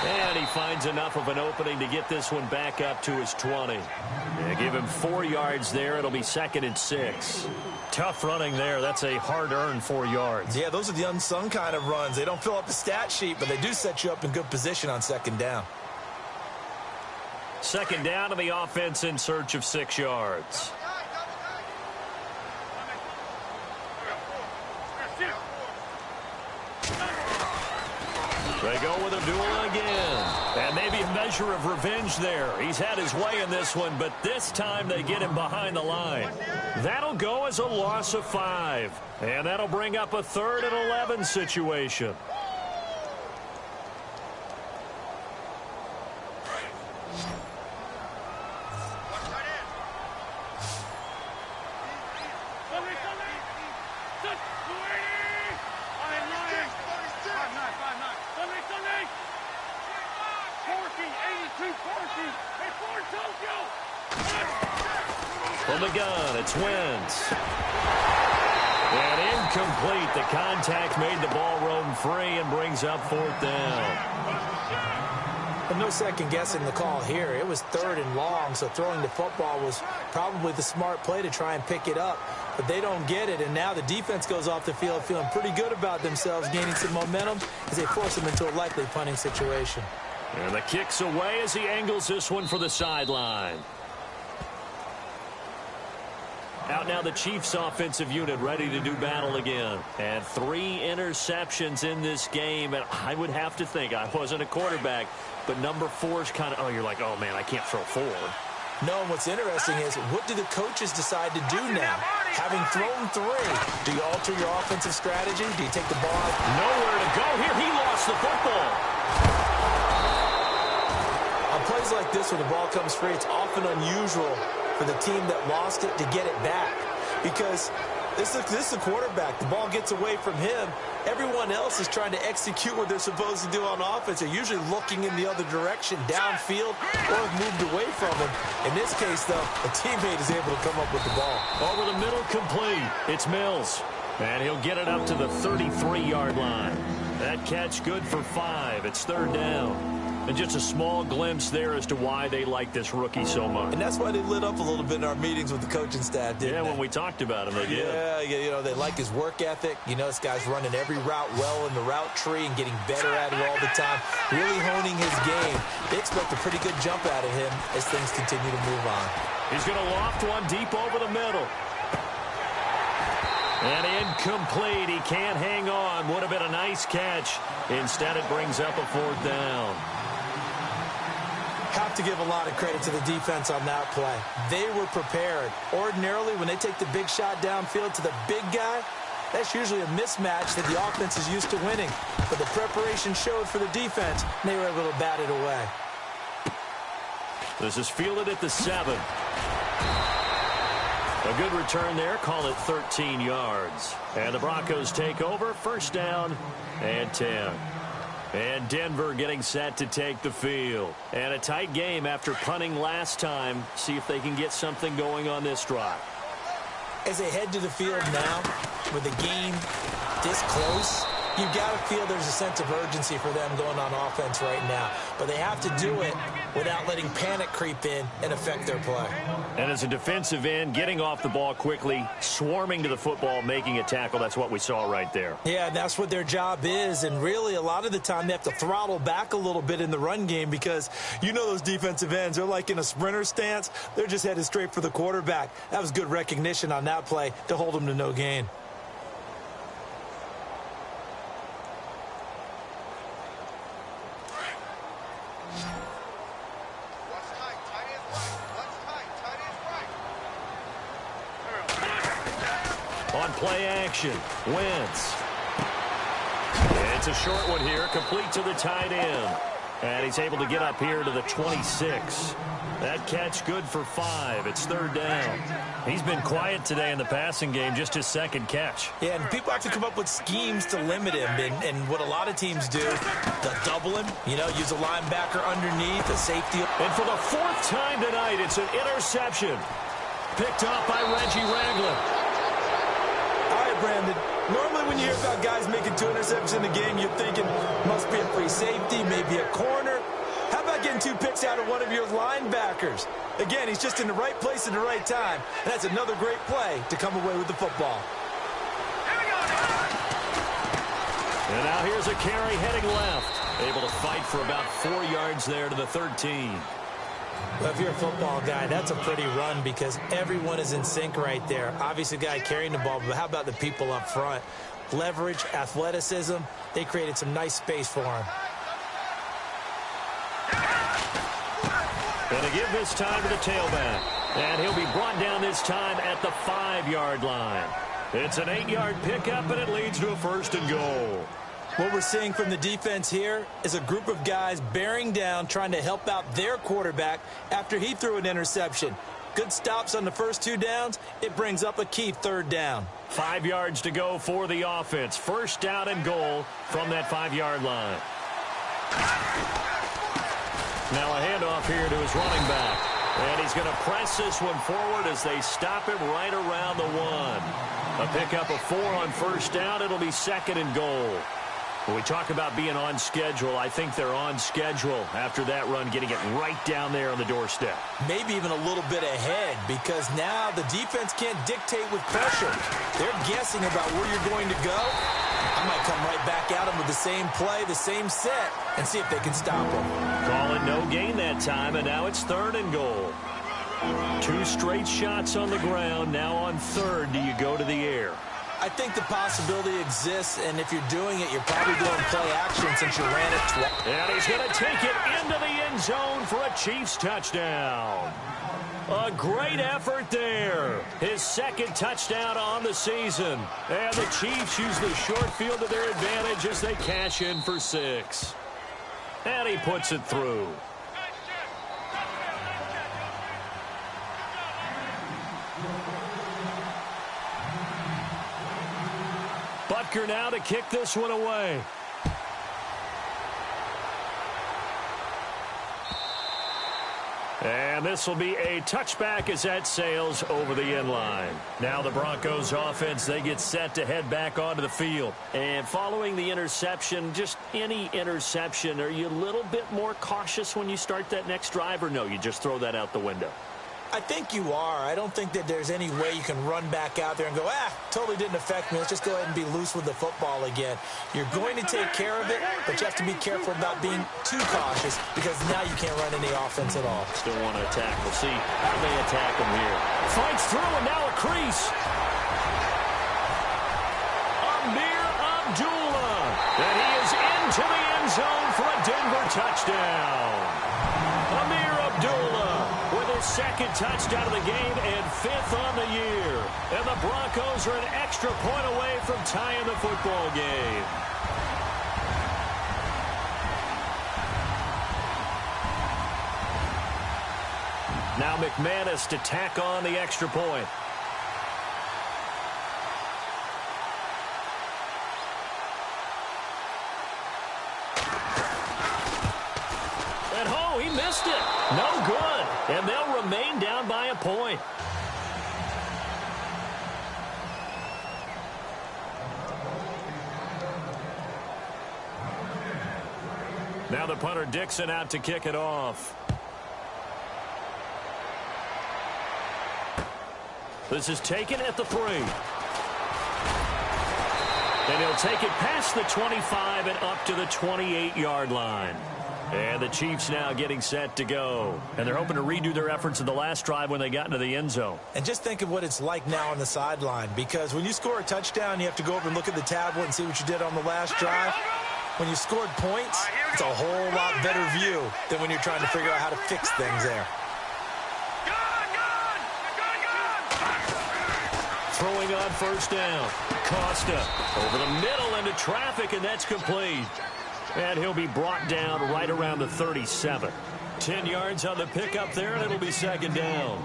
And he finds enough of an opening to get this one back up to his 20. Yeah, give him 4 yards there. It'll be 2nd and 6. Tough running there. That's a hard-earned 4 yards. Yeah, those are the unsung kind of runs. They don't fill up the stat sheet, but they do set you up in good position on 2nd down. 2nd down to the offense in search of 6 yards. They go with Abdullah again. And maybe a measure of revenge there. He's had his way in this one, but this time they get him behind the line. That'll go as a loss of 5. And that'll bring up a 3rd and 11 situation. From the gun, it's Wentz. And incomplete. The contact made the ball roam free and brings up 4th down. And no second guessing the call here. It was 3rd and long, so throwing the football was probably the smart play to try and pick it up. But they don't get it, and now the defense goes off the field feeling pretty good about themselves, gaining some momentum as they force them into a likely punting situation. And the kick's away as he angles this one for the sideline. Out now the Chiefs offensive unit ready to do battle again. And 3 interceptions in this game. And I would have to think, I wasn't a quarterback, but number 4 is kind of, you're like, oh, man, I can't throw 4. No, and what's interesting is, what do the coaches decide to do now? Having thrown 3, do you alter your offensive strategy? Do you take the ball out? Nowhere to go here. He lost the football. On plays like this, when the ball comes free, it's often unusual for the team that lost it to get it back, because this is the quarterback. The ball gets away from him. Everyone else is trying to execute what they're supposed to do on offense. They're usually looking in the other direction, downfield, or have moved away from him. In this case, though, a teammate is able to come up with the ball. Over the middle, complete. It's Mills. And he'll get it up to the 33-yard line. That catch good for 5. It's 3rd down. And just a small glimpse there as to why they like this rookie so much. And that's why they lit up a little bit in our meetings with the coaching staff, didn't they? Yeah, when we talked about him, they did. Yeah, you know, they like his work ethic. You know, this guy's running every route well in the route tree and getting better at it all the time, really honing his game. They expect a pretty good jump out of him as things continue to move on. He's going to loft one deep over the middle. And incomplete. He can't hang on. Would have been a nice catch. Instead, it brings up a 4th down. Have to give a lot of credit to the defense on that play. They were prepared. Ordinarily, when they take the big shot downfield to the big guy, that's usually a mismatch that the offense is used to winning. But the preparation showed for the defense, and they were able to bat it away. This is fielded at the 7. A good return there. Call it 13 yards. And the Broncos take over. 1st down and 10. And Denver getting set to take the field. And a tight game after punting last time. See if they can get something going on this drive. As they head to the field now, with the game this close, you've got to feel there's a sense of urgency for them going on offense right now. But they have to do it without letting panic creep in and affect their play. And as a defensive end, getting off the ball quickly, swarming to the football, making a tackle, that's what we saw right there. Yeah, that's what their job is. And really, a lot of the time, they have to throttle back a little bit in the run game because you know those defensive ends, they're like in a sprinter stance. They're just headed straight for the quarterback. That was good recognition on that play to hold them to no gain. On play action, Wentz. It's a short one here, complete to the tight end. And he's able to get up here to the 26. That catch good for 5. It's 3rd down. He's been quiet today in the passing game, just his 2nd catch. Yeah, and people have to come up with schemes to limit him. And what a lot of teams do, they'll double him, you know, use a linebacker underneath, a safety. And for the 4th time tonight, it's an interception. Picked up by Reggie Ragland. All right, Brandon. Normally when you hear about guys making 2 interceptions in the game, you're thinking, must be a free safety, maybe a corner. How about getting 2 picks out of one of your linebackers? Again, he's just in the right place at the right time. And that's another great play to come away with the football. And now here's a carry heading left. Able to fight for about 4 yards there to the 13. Well, if you're a football guy, that's a pretty run because everyone is in sync right there. Obviously, the guy carrying the ball, but how about the people up front? Leverage, athleticism, they created some nice space for him. And to give this time to the tailback. And he'll be brought down this time at the 5-yard line. It's an 8-yard pickup, and it leads to a 1st and goal. What we're seeing from the defense here is a group of guys bearing down, trying to help out their quarterback after he threw an interception. Good stops on the first 2 downs. It brings up a key 3rd down. 5 yards to go for the offense. 1st down and goal from that 5-yard line. Now a handoff here to his running back. And he's going to press this one forward as they stop him right around the 1. A pickup of 4 on 1st down. It'll be 2nd and goal. When we talk about being on schedule, I think they're on schedule after that run, getting it right down there on the doorstep. Maybe even a little bit ahead because now the defense can't dictate with pressure. They're guessing about where you're going to go. I might come right back at them with the same play, the same set, and see if they can stop them. Call it no gain that time, and now it's 3rd and goal. 2 straight shots on the ground. Now on 3rd, do you go to the air? I think the possibility exists, and if you're doing it, you're probably doing play action since you ran it twice. And he's going to take it into the end zone for a Chiefs touchdown. A great effort there. His 2nd touchdown on the season. And the Chiefs use the short field to their advantage as they cash in for 6. And he puts it through. Butker now to kick this one away. And this will be a touchback as that sails over the end line. Now the Broncos offense, they get set to head back onto the field. And following the interception, just any interception, are you a little bit more cautious when you start that next drive, or no, you just throw that out the window? I think you are. I don't think that there's any way you can run back out there and go, totally didn't affect me. Let's just go ahead and be loose with the football again. You're going to take care of it, but you have to be careful about being too cautious because now you can't run any offense at all. Still want to attack. We'll see how they attack him here. Fights through, and now a crease. Amir Abdullah. And he is into the end zone for a Denver touchdown. Amir Abdullah with his 2nd touchdown of the game and 5th on the year. And the Broncos are an extra point away from tying the football game. Now McManus to tack on the extra point. He missed it. No good. And they'll remain down by a point. Now the punter Dixon out to kick it off. This is taken at the 3. And he'll take it past the 25 and up to the 28-yard line. And the Chiefs now getting set to go. And they're hoping to redo their efforts in the last drive when they got into the end zone. And just think of what it's like now on the sideline. Because when you score a touchdown, you have to go over and look at the tablet and see what you did on the last drive. When you scored points, it's a whole lot better view than when you're trying to figure out how to fix things there. Throwing on 1st down. Costa over the middle into traffic, and that's complete. And he'll be brought down right around the 37. 10 yards on the pickup there, and it'll be 2nd down.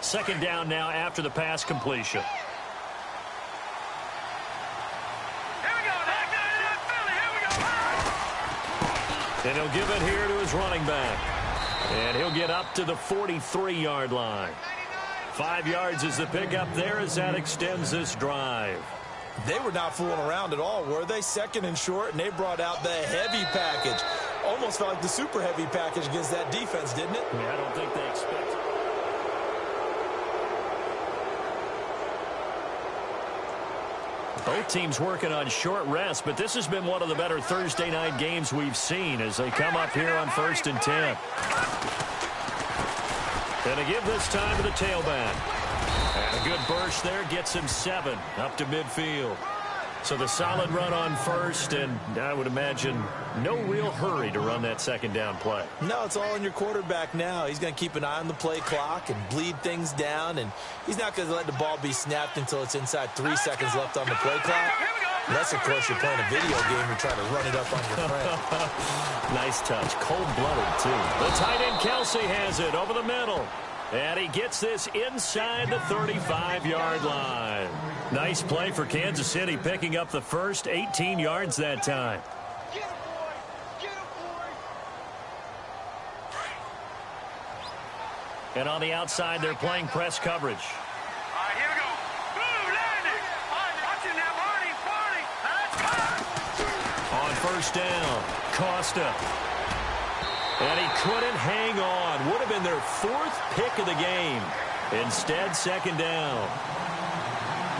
2nd down now after the pass completion. And he'll give it here to his running back. And he'll get up to the 43-yard line. 5 yards is the pickup there as that extends this drive. They were not fooling around at all, were they? Second and short, and they brought out the heavy package. Almost felt like the super heavy package against that defense, didn't it? Yeah, I don't think they expected. Both teams working on short rest, but this has been one of the better Thursday night games we've seen as they come up here on 1st and 10. Going to give this time to the tailback. And a good burst there gets him 7 up to midfield. So the solid run on first, and I would imagine no real hurry to run that second down play. No, it's all in your quarterback now. He's going to keep an eye on the play clock and bleed things down, and he's not going to let the ball be snapped until it's inside 3 seconds left on the play clock. Unless, of course, you're playing a video game and trying to run it up on your friend. Nice touch. Cold-blooded, too. The tight end, Kelsey, has it over the middle. And he gets this inside the 35-yard line. Nice play for Kansas City, picking up the first 18 yards that time. Get him, boys! Get him, boys! And on the outside, they're playing press coverage. All right, here we go. Boom, landing! Watch it now, Barney! On first down, Costa. And he couldn't hang on. Would have been their 4th pick of the game. Instead, second down.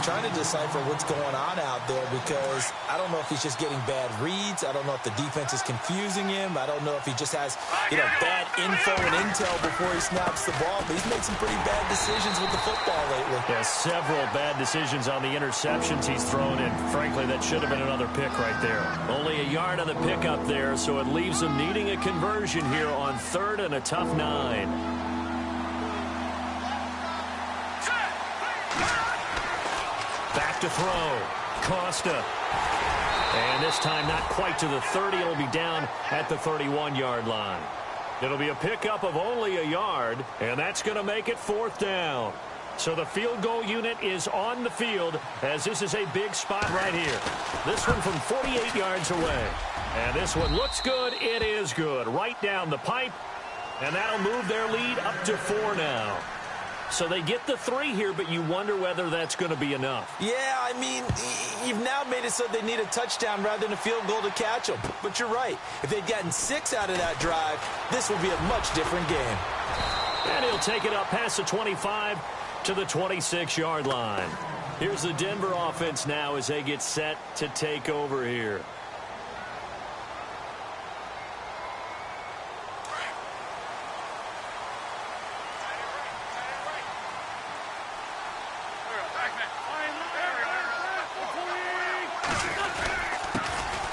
Trying to decipher what's going on out there because I don't know if he's just getting bad reads. I don't know if the defense is confusing him. I don't know if he just has, bad info and intel before he snaps the ball. But he's made some pretty bad decisions with the football lately. Yeah, several bad decisions on the interceptions he's thrown, and frankly, that should have been another pick right there. Only a yard on the pickup there, so it leaves him needing a conversion here on 3rd and a tough 9. Back to throw. Costa. And this time not quite to the 30. It'll be down at the 31-yard line. It'll be a pickup of only a yard, and that's going to make it 4th down. So the field goal unit is on the field as this is a big spot right here. This one from 48 yards away. And this one looks good. It is good. Right down the pipe. And that'll move their lead up to 4 now. So they get the 3 here, but you wonder whether that's going to be enough. Yeah, I mean, you've now made it so they need a touchdown rather than a field goal to catch them. But you're right. If they'd gotten 6 out of that drive, this would be a much different game. And he'll take it up past the 25 to the 26-yard line. Here's the Denver offense now as they get set to take over here.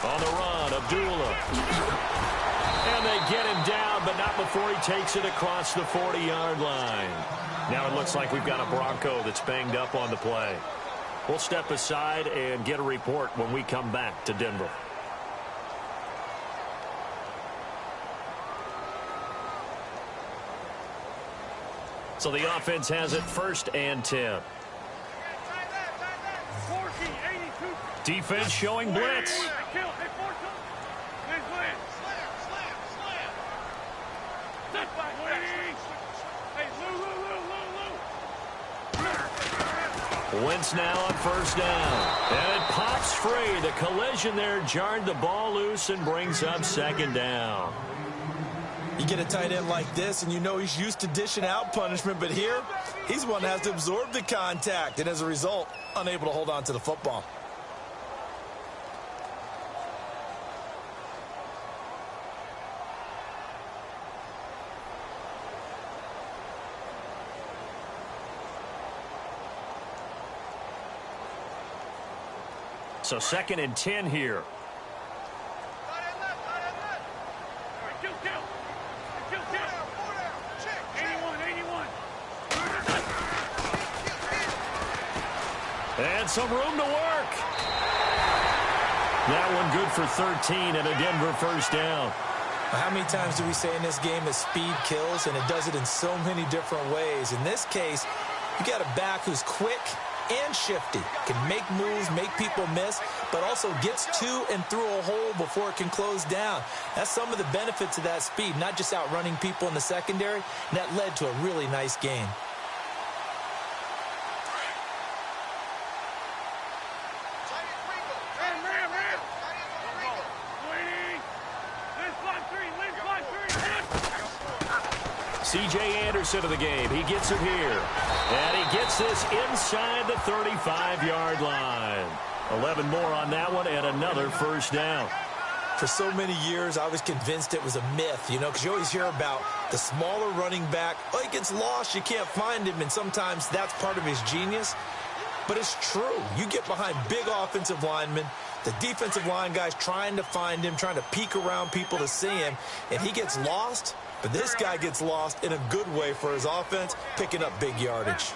On the run, Abdullah. And they get him down, but not before he takes it across the 40-yard line. Now it looks like we've got a Bronco that's banged up on the play. We'll step aside and get a report when we come back to Denver. So the offense has it 1st and 10. Defense showing blitz. Wentz now on first down. And it pops free. The collision there jarred the ball loose and brings up second down. You get a tight end like this, and you know he's used to dishing out punishment, but here, he's one that has to absorb the contact, and as a result, unable to hold on to the football. So 2nd and 10 here. And some room to work. That one good for 13 and a Denver first down. How many times do we say in this game that speed kills, and it does it in so many different ways? In this case, you got a back who's quick and shifty, can make moves, make people miss, but also gets to and through a hole before it can close down. That's some of the benefits of that speed, not just outrunning people in the secondary, and that led to a really nice game. C.J. Anderson of the game. He gets it here. And he gets this inside the 35-yard line. 11 more on that one and another first down. For so many years, I was convinced it was a myth, because you always hear about the smaller running back. Oh, he gets lost, you can't find him, and sometimes that's part of his genius. But it's true. You get behind big offensive linemen, the defensive line guys trying to find him, trying to peek around people to see him, and he gets lost. But this guy gets lost in a good way for his offense, picking up big yardage.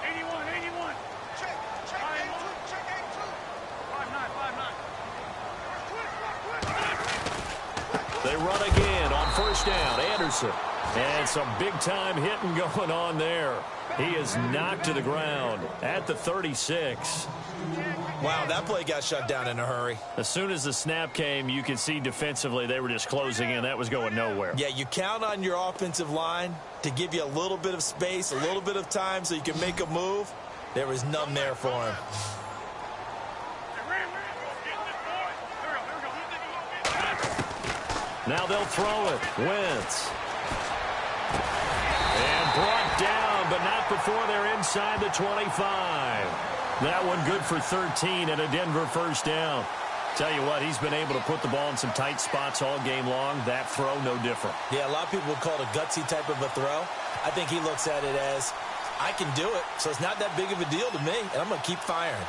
81. Check 59. They run again on first down. Anderson. And some big-time hitting going on there. He is knocked to the ground at the 36. Wow, that play got shut down in a hurry. As soon as the snap came, you could see defensively they were just closing in. That was going nowhere. Yeah, you count on your offensive line to give you a little bit of space, a little bit of time so you can make a move. There was none there for him. Now they'll throw it. Wentz. And brought down, but not before they're inside the 25. That one good for 13 and a Denver first down. Tell you what, he's been able to put the ball in some tight spots all game long. That throw, no different. Yeah, a lot of people would call it a gutsy type of a throw. I think he looks at it as, I can do it, so it's not that big of a deal to me, and I'm going to keep firing.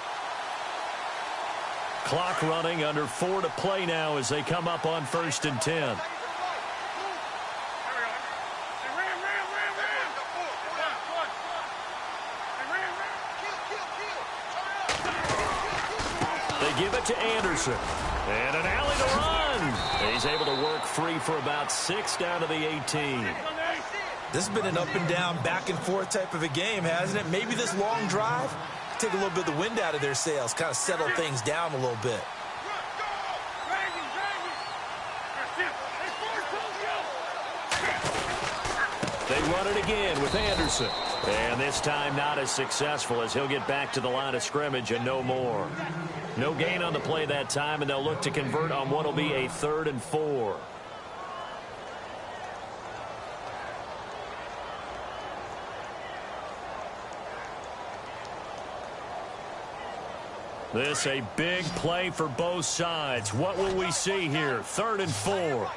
Clock running, under 4 to play now as they come up on 1st and 10. Give it to Anderson. And an alley to run. He's able to work free for about 6 down to the 18. This has been an up and down, back and forth type of a game, hasn't it? Maybe this long drive, take a little bit of the wind out of their sails, kind of settle things down a little bit. They run it again with Anderson. And this time not as successful as he'll get back to the line of scrimmage and no more. No gain on the play that time, and they'll look to convert on what will be a 3rd and 4. This a big play for both sides. What will we see here? 3rd and 4.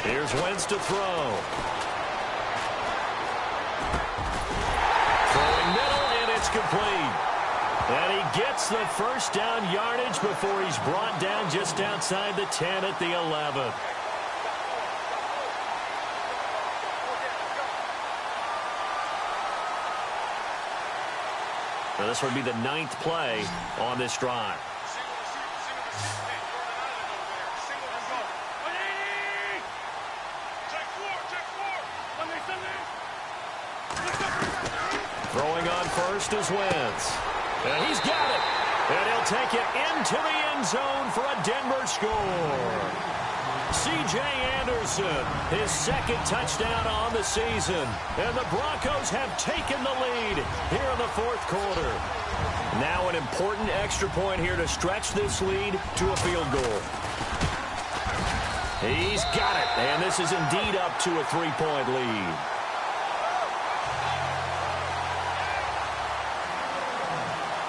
Here's Wentz to throw. Throwing middle, and it's complete. And he gets the first down yardage before he's brought down just outside the 10 at the 11. Now this would be the 9th play on this drive. Throwing on first is Wentz. And he's got it. And he'll take it into the end zone for a Denver score. C.J. Anderson, his 2nd touchdown on the season. And the Broncos have taken the lead here in the 4th quarter. Now an important extra point here to stretch this lead to a field goal. He's got it. And this is indeed up to a 3-point lead.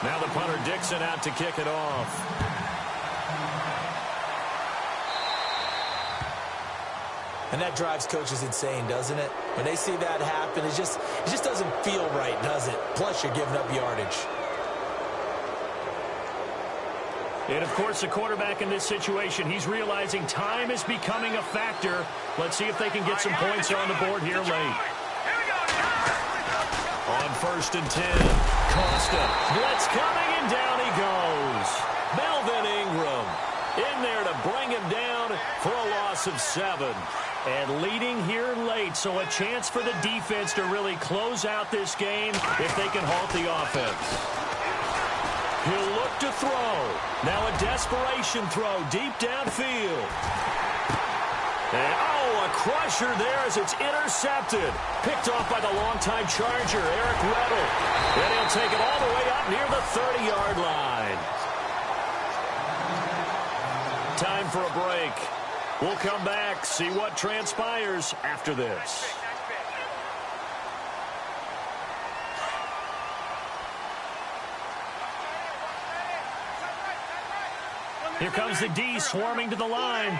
Now the punter Dixon out to kick it off. And that drives coaches insane, doesn't it? When they see that happen, it just doesn't feel right, does it? Plus, you're giving up yardage. And, of course, the quarterback in this situation, he's realizing time is becoming a factor. Let's see if they can get some points on the board here late. On 1st and 10, Costa, blitz coming, and down he goes. Melvin Ingram in there to bring him down for a loss of 7. And leading here late, so a chance for the defense to really close out this game if they can halt the offense. He'll look to throw. Now a desperation throw deep downfield. And, oh, a crusher there as it's intercepted. Picked off by the longtime Charger, Eric Weddle. And he'll take it all the way up near the 30-yard line. Time for a break. We'll come back, see what transpires after this. Here comes the D swarming to the line.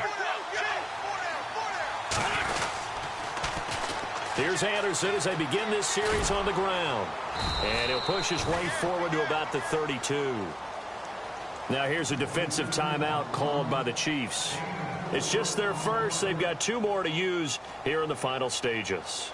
Here's Anderson as they begin this series on the ground. And he'll push his way forward to about the 32. Now here's a defensive timeout called by the Chiefs. It's just their first. They've got 2 more to use here in the final stages.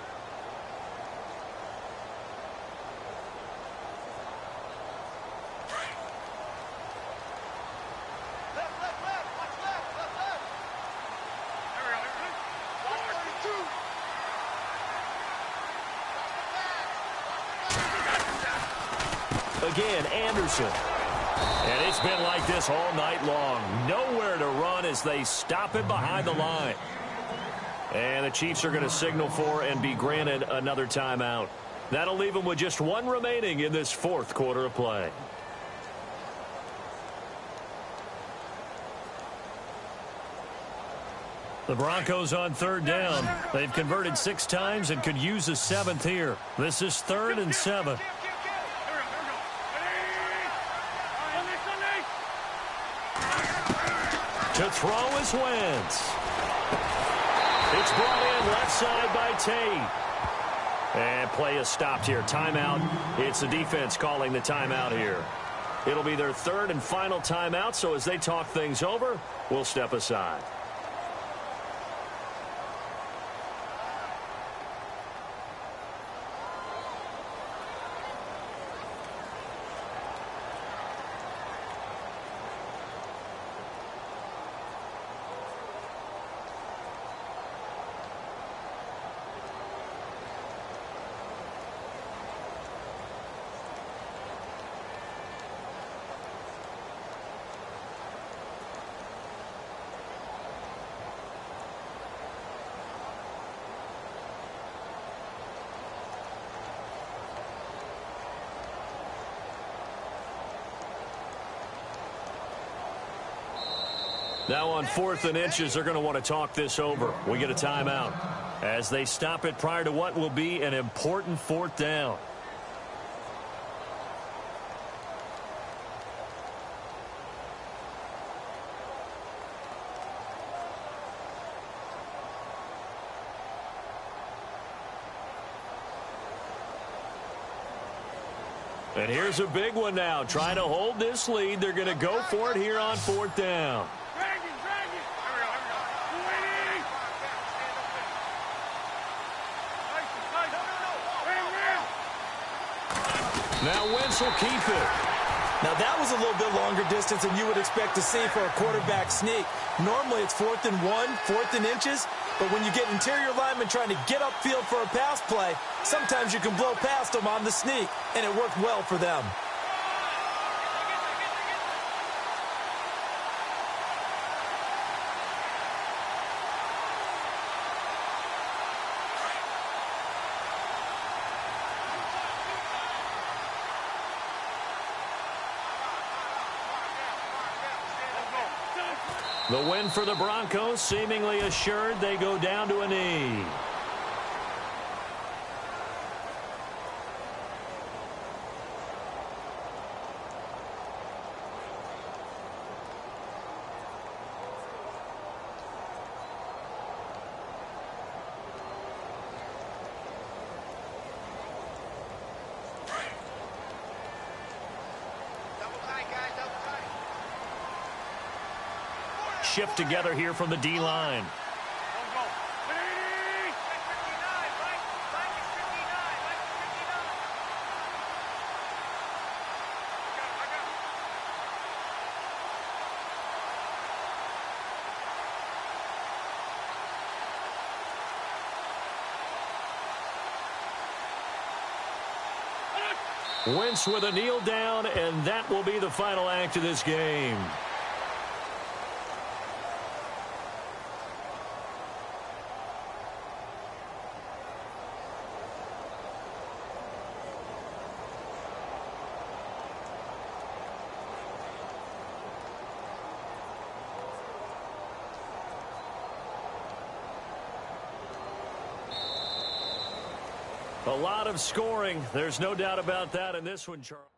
Again, Anderson. And it's been like this all night long. Nowhere to run as they stop it behind the line. And the Chiefs are going to signal for and be granted another timeout. That'll leave them with just 1 remaining in this 4th quarter of play. The Broncos on 3rd down. They've converted 6 times and could use a 7th here. This is 3rd and 7. To throw is Wentz. It's brought in left side by Tate. And play is stopped here. Timeout. It's the defense calling the timeout here. It'll be their 3rd and final timeout, so as they talk things over, we'll step aside. Now on 4th and inches, they're going to want to talk this over. We get a timeout as they stop it prior to what will be an important 4th down. And here's a big one now. Trying to hold this lead. They're going to go for it here on 4th down. Now Wentz will keep it. Now that was a little bit longer distance than you would expect to see for a quarterback sneak. Normally it's 4th and 1, 4th and inches, but when you get interior linemen trying to get upfield for a pass play, sometimes you can blow past them on the sneak, and it worked well for them. The win for the Broncos, seemingly assured. They go down to a knee. Shift together here from the D-line. Wentz with a kneel down, and that will be the final act of this game. A lot of scoring. There's no doubt about that in this one, Charles.